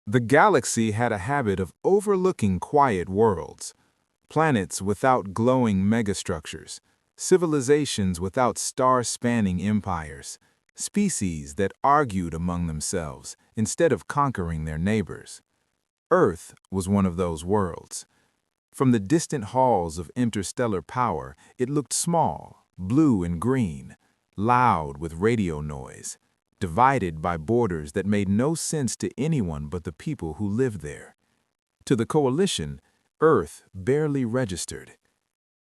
The galaxy had a habit of overlooking quiet worlds, planets without glowing megastructures, civilizations without star-spanning empires, species that argued among themselves instead of conquering their neighbors. Earth was one of those worlds. From the distant halls of interstellar power, it looked small, blue and green, loud with radio noise, divided by borders that made no sense to anyone but the people who lived there. To the Coalition, Earth barely registered.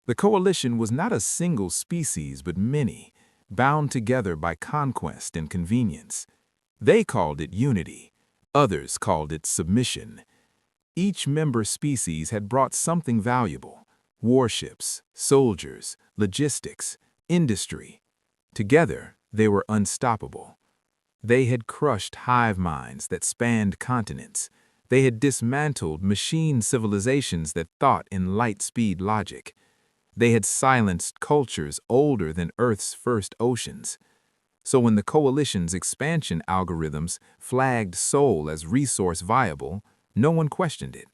The Coalition was not a single species but many, bound together by conquest and convenience. They called it unity. Others called it submission. Each member species had brought something valuable: warships, soldiers, logistics, industry. Together, they were unstoppable. They had crushed hive minds that spanned continents. They had dismantled machine civilizations that thought in light-speed logic. They had silenced cultures older than Earth's first oceans. So when the Coalition's expansion algorithms flagged Sol as resource viable, no one questioned it.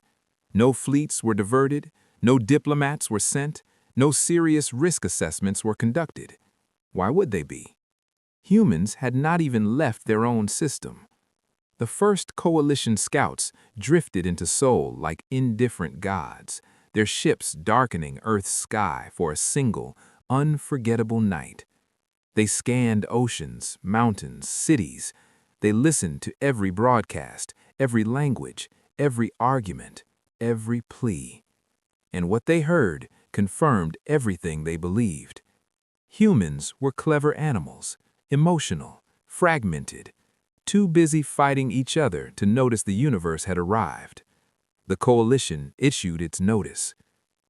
No fleets were diverted, no diplomats were sent, no serious risk assessments were conducted. Why would they be? Humans had not even left their own system. The first Coalition scouts drifted into Sol like indifferent gods, their ships darkening Earth's sky for a single, unforgettable night. They scanned oceans, mountains, cities. They listened to every broadcast, every language, every argument, every plea. And what they heard confirmed everything they believed. Humans were clever animals, emotional, fragmented, too busy fighting each other to notice the universe had arrived. The Coalition issued its notice.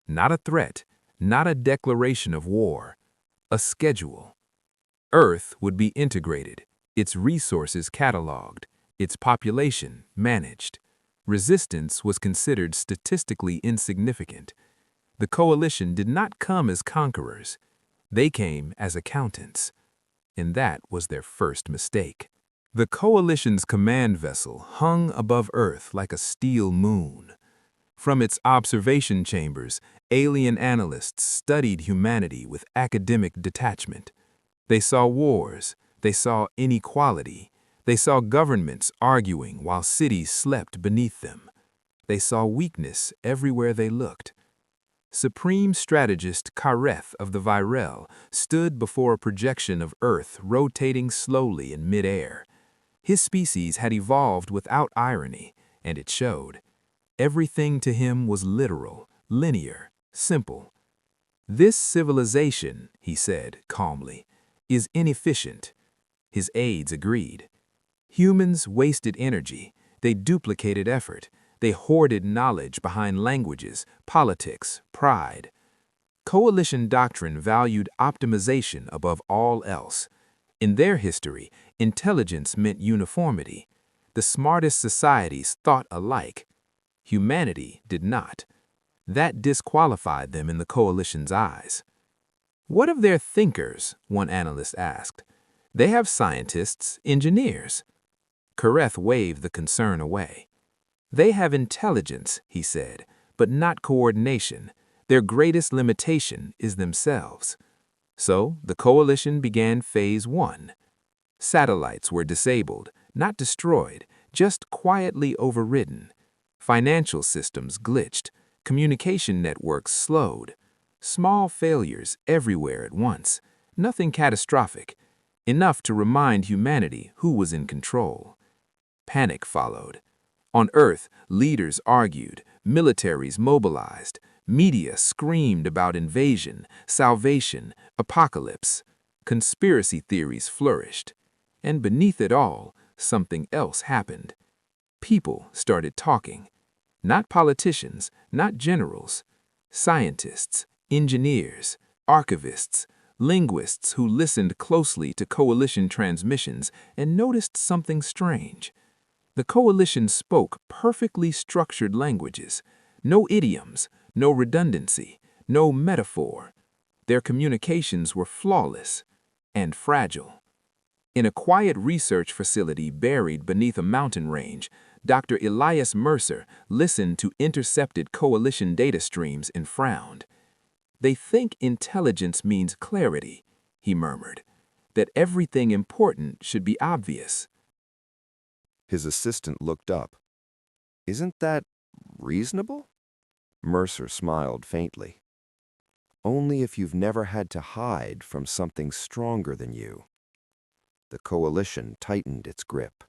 Not a threat, not a declaration of war, a schedule. Earth would be integrated, its resources cataloged, its population managed. Resistance was considered statistically insignificant. The Coalition did not come as conquerors. They came as accountants. And that was their first mistake. The Coalition's command vessel hung above Earth like a steel moon. From its observation chambers, alien analysts studied humanity with academic detachment. They saw wars, they saw inequality, they saw governments arguing while cities slept beneath them. They saw weakness everywhere they looked. Supreme strategist Kareth of the Virel stood before a projection of Earth rotating slowly in midair. His species had evolved without irony, and it showed. Everything to him was literal, linear, simple. "This civilization," he said calmly, "is inefficient." His aides agreed. Humans wasted energy, they duplicated effort, they hoarded knowledge behind languages, politics, pride. Coalition doctrine valued optimization above all else. In their history, intelligence meant uniformity. The smartest societies thought alike. Humanity did not. That disqualified them in the Coalition's eyes. "What of their thinkers?" one analyst asked. "They have scientists, engineers." Kareth waved the concern away. "They have intelligence," he said, "but not coordination. Their greatest limitation is themselves." So the Coalition began Phase 1. Satellites were disabled, not destroyed, just quietly overridden. Financial systems glitched, communication networks slowed. Small failures everywhere at once, nothing catastrophic, enough to remind humanity who was in control. Panic followed. On Earth, leaders argued, militaries mobilized, media screamed about invasion, salvation, apocalypse. Conspiracy theories flourished. And beneath it all, something else happened. People started talking. Not politicians, not generals. Scientists, engineers, archivists, linguists who listened closely to Coalition transmissions and noticed something strange. The Coalition spoke perfectly structured languages. No idioms, no redundancy, no metaphor. Their communications were flawless and fragile. In a quiet research facility buried beneath a mountain range, Dr. Elias Mercer listened to intercepted coalition data streams and frowned. "They think intelligence means clarity," he murmured, "that everything important should be obvious." His assistant looked up. "Isn't that reasonable?" Mercer smiled faintly. "Only if you've never had to hide from something stronger than you." The coalition tightened its grip.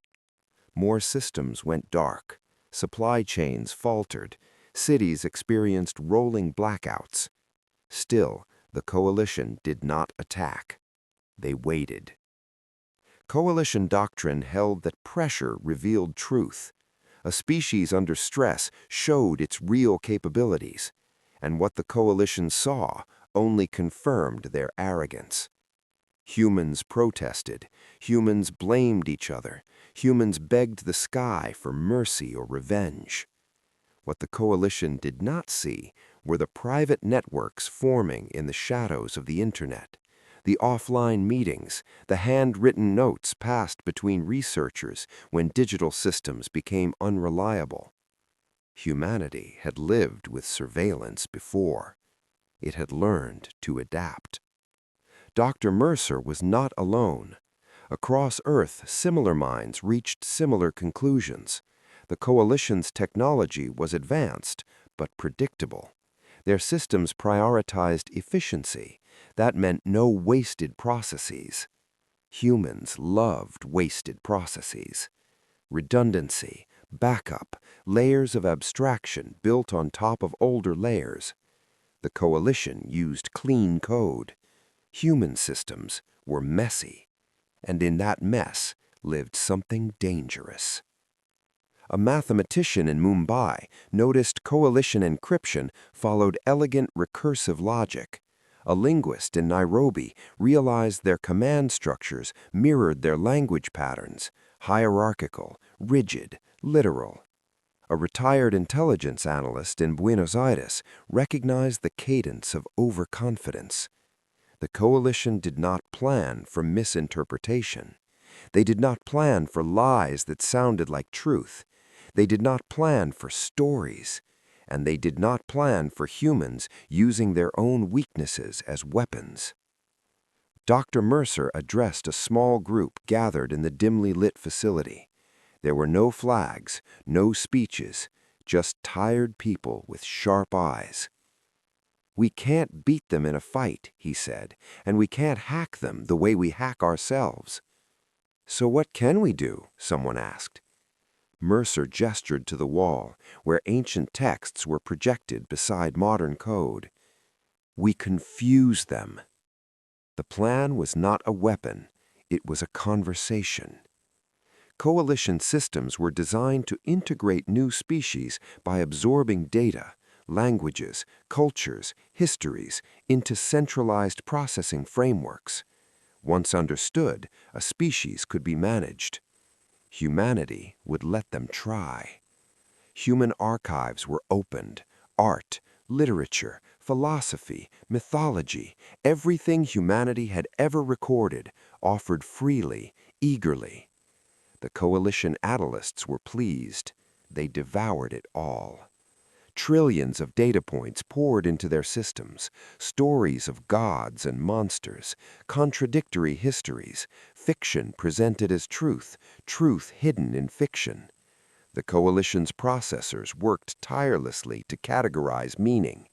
More systems went dark, supply chains faltered, cities experienced rolling blackouts. Still, the coalition did not attack. They waited. Coalition doctrine held that pressure revealed truth. A species under stress showed its real capabilities, and what the coalition saw only confirmed their arrogance. Humans protested, humans blamed each other, humans begged the sky for mercy or revenge. What the coalition did not see were the private networks forming in the shadows of the internet, the offline meetings, the handwritten notes passed between researchers when digital systems became unreliable. Humanity had lived with surveillance before. It had learned to adapt. Dr. Mercer was not alone. Across Earth, similar minds reached similar conclusions. The coalition's technology was advanced, but predictable. Their systems prioritized efficiency. That meant no wasted processes. Humans loved wasted processes. Redundancy, backup, layers of abstraction built on top of older layers. The coalition used clean code. Human systems were messy, and in that mess lived something dangerous. A mathematician in Mumbai noticed coalition encryption followed elegant recursive logic. A linguist in Nairobi realized their command structures mirrored their language patterns, hierarchical, rigid, literal. A retired intelligence analyst in Buenos Aires recognized the cadence of overconfidence. The coalition did not plan for misinterpretation. They did not plan for lies that sounded like truth. They did not plan for stories. And they did not plan for humans using their own weaknesses as weapons. Dr. Mercer addressed a small group gathered in the dimly lit facility. There were no flags, no speeches, just tired people with sharp eyes. "We can't beat them in a fight," he said, "and we can't hack them the way we hack ourselves." "So what can we do?" someone asked. Mercer gestured to the wall, where ancient texts were projected beside modern code. "We confuse them." The plan was not a weapon, it was a conversation. Coalition systems were designed to integrate new species by absorbing data, languages, cultures, histories into centralized processing frameworks. Once understood, a species could be managed. Humanity would let them try. Human archives were opened. Art, literature, philosophy, mythology, everything humanity had ever recorded, offered freely, eagerly. The coalition analysts were pleased. They devoured it all. Trillions of data points poured into their systems, stories of gods and monsters, contradictory histories, fiction presented as truth, truth hidden in fiction. The coalition's processors worked tirelessly to categorize meaning.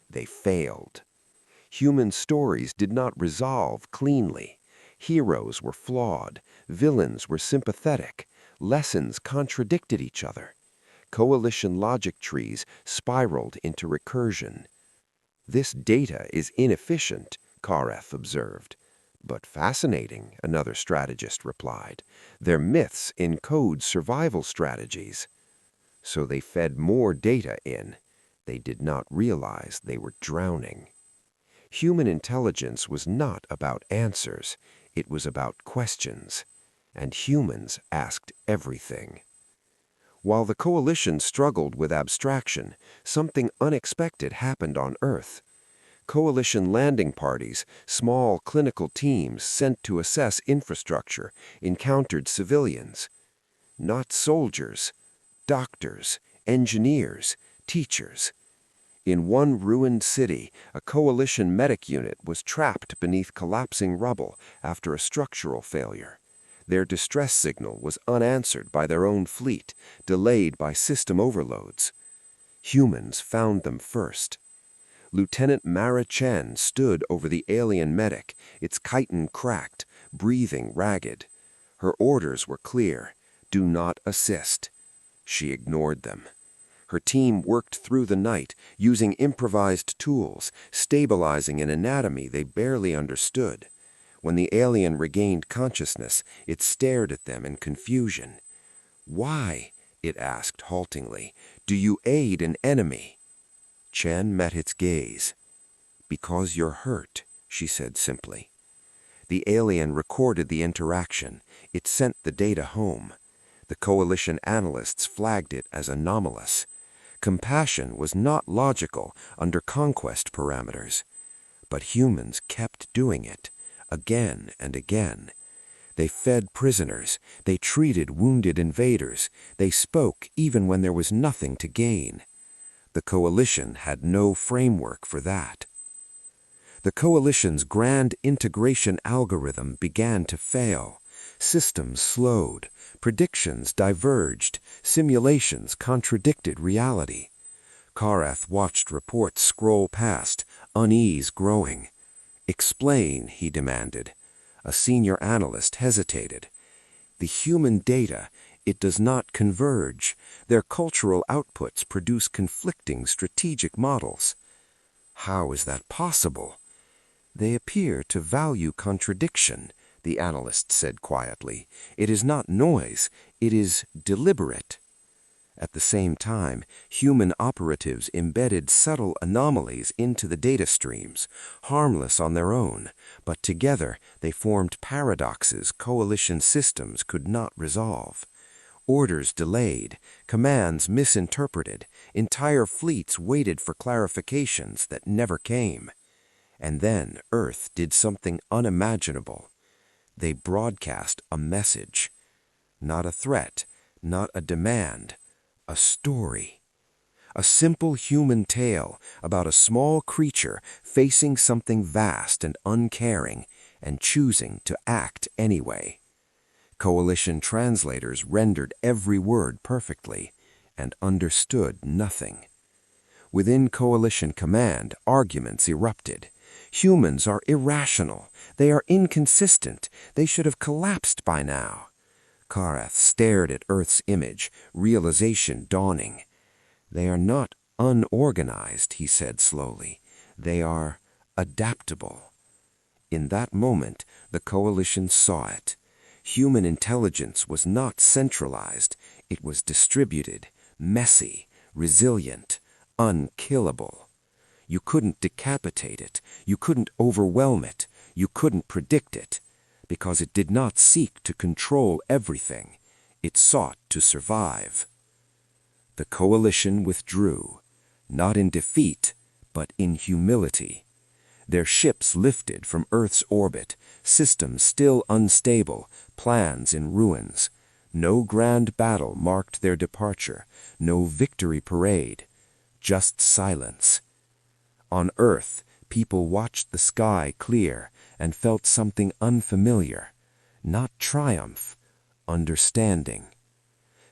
They failed. Human stories did not resolve cleanly. Heroes were flawed, villains were sympathetic, lessons contradicted each other. Coalition logic trees spiraled into recursion. "This data is inefficient," Kareth observed. "But fascinating," another strategist replied. "Their myths encode survival strategies." So they fed more data in. They did not realize they were drowning. Human intelligence was not about answers. It was about questions. And humans asked everything. While the coalition struggled with abstraction, something unexpected happened on Earth. Coalition landing parties, small clinical teams sent to assess infrastructure, encountered civilians. Not soldiers, doctors, engineers, teachers. In one ruined city, a coalition medic unit was trapped beneath collapsing rubble after a structural failure. Their distress signal was unanswered by their own fleet, delayed by system overloads. Humans found them first. Lieutenant Mara Chen stood over the alien medic, its chitin cracked, breathing ragged. Her orders were clear: do not assist. She ignored them. Her team worked through the night, using improvised tools, stabilizing an anatomy they barely understood. When the alien regained consciousness, it stared at them in confusion. "Why," it asked haltingly, "do you aid an enemy?" Chen met its gaze. "Because you're hurt," she said simply. The alien recorded the interaction. It sent the data home. The coalition analysts flagged it as anomalous. Compassion was not logical under conquest parameters. But humans kept doing it, again and again. They fed prisoners, they treated wounded invaders, they spoke even when there was nothing to gain. The coalition had no framework for that. The coalition's grand integration algorithm began to fail. Systems slowed, predictions diverged, simulations contradicted reality. Karath watched reports scroll past, unease growing. "Explain," he demanded. A senior analyst hesitated. "The human data, it does not converge. Their cultural outputs produce conflicting strategic models." "How is that possible?" "They appear to value contradiction," the analyst said quietly. "It is not noise, it is deliberate." At the same time, human operatives embedded subtle anomalies into the data streams, harmless on their own, but together they formed paradoxes coalition systems could not resolve. Orders delayed, commands misinterpreted, entire fleets waited for clarifications that never came. And then Earth did something unimaginable. They broadcast a message. Not a threat, not a demand, a story. A simple human tale about a small creature facing something vast and uncaring and choosing to act anyway. Coalition translators rendered every word perfectly and understood nothing. Within coalition command, arguments erupted. Humans are irrational. They are inconsistent. They should have collapsed by now. Karath stared at Earth's image, realization dawning. "They are not unorganized," he said slowly. "They are adaptable." In that moment, the coalition saw it. Human intelligence was not centralized. It was distributed, messy, resilient, unkillable. You couldn't decapitate it. You couldn't overwhelm it. You couldn't predict it. Because it did not seek to control everything. It sought to survive. The coalition withdrew, not in defeat, but in humility. Their ships lifted from Earth's orbit, systems still unstable, plans in ruins. No grand battle marked their departure, no victory parade, just silence. On Earth, people watched the sky clear and felt something unfamiliar, not triumph, understanding.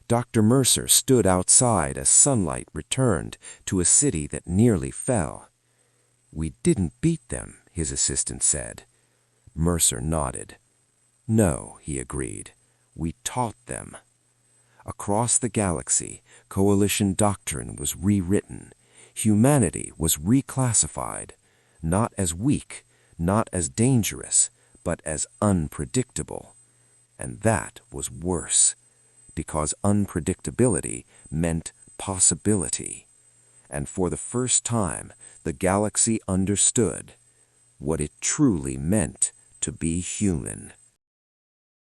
Dr. Mercer stood outside as sunlight returned to a city that nearly fell. "We didn't beat them," his assistant said. Mercer nodded. "No," he agreed. "We taught them." Across the galaxy, coalition doctrine was rewritten. Humanity was reclassified, not as weak, not as dangerous, but as unpredictable. And that was worse, because unpredictability meant possibility. And for the first time, the galaxy understood what it truly meant to be human.